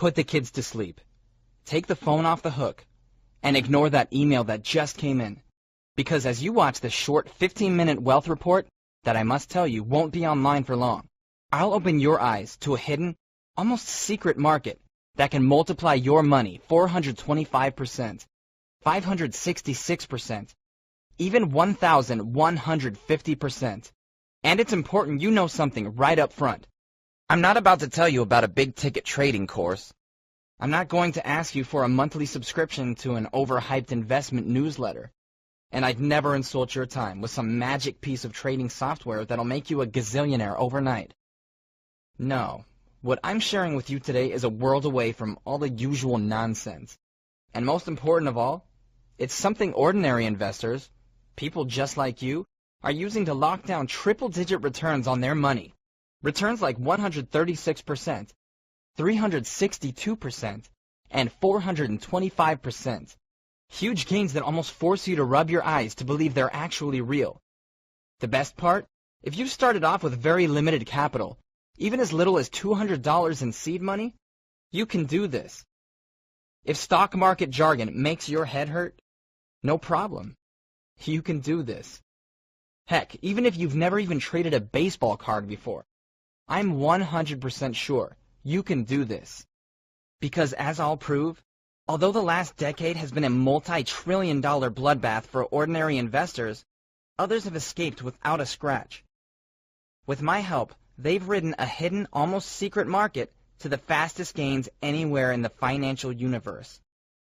put the kids to sleep. Take the phone off the hook and ignore that email that just came in. Because as you watch this short 15-minute wealth report that I must tell you won't be online for long, I'll open your eyes to a hidden, almost secret market that can multiply your money 425%, 566%, even 1,150%. And it's important you know something right up front. I'm not about to tell you about a big-ticket trading course. I'm not going to ask you for a monthly subscription to an overhyped investment newsletter. And I'd never insult your time with some magic piece of trading software that'll make you a gazillionaire overnight. No, what I'm sharing with you today is a world away from all the usual nonsense. And most important of all, it's something ordinary investors, people just like you, are using to lock down triple-digit returns on their money. Returns like 136%, 362%, and 425%. Huge gains that almost force you to rub your eyes to believe they're actually real. The best part? If you started off with very limited capital, even as little as $200 in seed money, you can do this. If stock market jargon makes your head hurt, no problem. You can do this. Heck, even if you've never even traded a baseball card before, I'm 100% sure you can do this. Because as I'll prove, although the last decade has been a multi-trillion-dollar bloodbath for ordinary investors, others have escaped without a scratch. With my help, they've ridden a hidden, almost secret market to the fastest gains anywhere in the financial universe.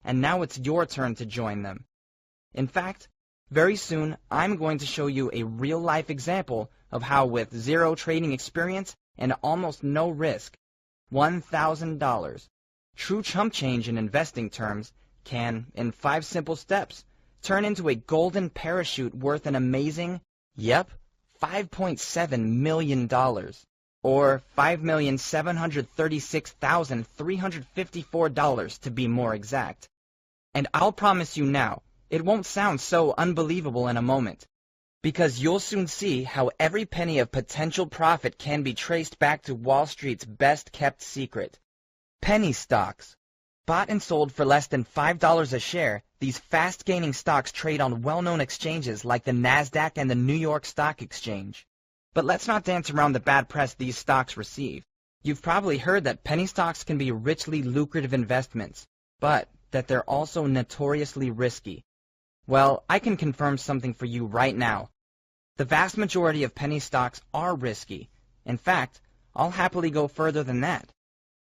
And now it's your turn to join them. In fact, very soon I'm going to show you a real-life example of how with zero trading experience and almost no risk, $1,000, true chump change in investing terms, can, in 5 simple steps, turn into a golden parachute worth an amazing, $5.7 million, or $5,736,354 to be more exact. And I'll promise you now, it won't sound so unbelievable in a moment, because you'll soon see how every penny of potential profit can be traced back to Wall Street's best-kept secret. Penny stocks. Bought and sold for less than $5 a share, these fast-gaining stocks trade on well-known exchanges like the NASDAQ and the New York Stock Exchange. But let's not dance around the bad press these stocks receive. You've probably heard that penny stocks can be richly lucrative investments, but that they're also notoriously risky. Well, I can confirm something for you right now. The vast majority of penny stocks are risky. In fact, I'll happily go further than that.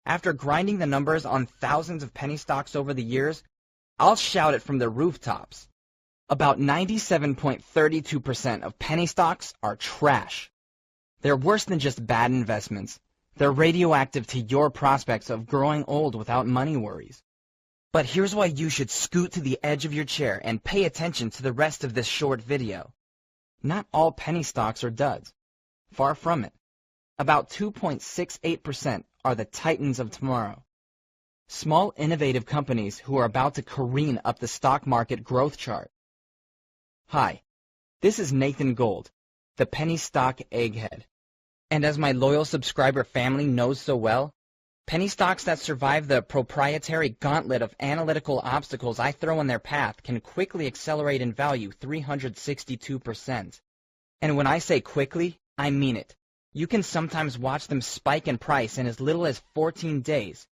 After grinding the numbers on thousands of penny stocks over the years, I'll shout it from the rooftops. About 97.32% of penny stocks are trash. They're worse than just bad investments. They're radioactive to your prospects of growing old without money worries. But here's why you should scoot to the edge of your chair and pay attention to the rest of this short video. Not all penny stocks are duds. Far from it. About 2.68% are the titans of tomorrow. Small, innovative companies who are about to careen up the stock market growth chart. Hi, this is Nathan Gold, the penny stock egghead. And as my loyal subscriber family knows so well, penny stocks that survive the proprietary gauntlet of analytical obstacles I throw in their path can quickly accelerate in value 362%. And when I say quickly, I mean it. You can sometimes watch them spike in price in as little as 14 days.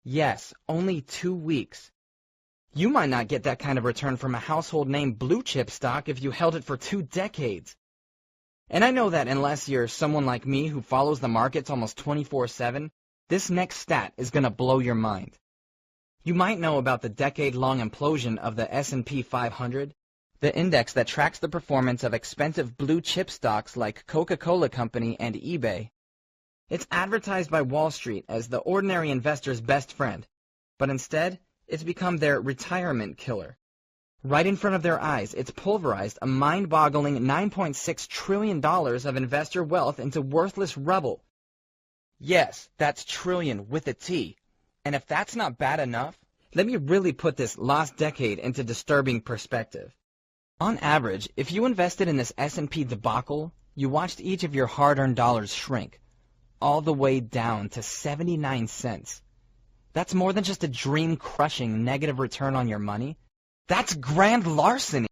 Yes, only 2 weeks. You might not get that kind of return from a household name blue chip stock if you held it for 2 decades. And I know that unless you're someone like me who follows the markets almost 24/7, this next stat is going to blow your mind. You might know about the decade-long implosion of the S&P 500, the index that tracks the performance of expensive blue-chip stocks like Coca-Cola Company and eBay. It's advertised by Wall Street as the ordinary investor's best friend, but instead, it's become their retirement killer. Right in front of their eyes, it's pulverized a mind-boggling $9.6 trillion of investor wealth into worthless rubble. Yes, that's trillion with a T. And if that's not bad enough, let me really put this lost decade into disturbing perspective. On average, if you invested in this S&P debacle, you watched each of your hard-earned dollars shrink, all the way down to 79 cents. That's more than just a dream-crushing negative return on your money. That's grand larceny.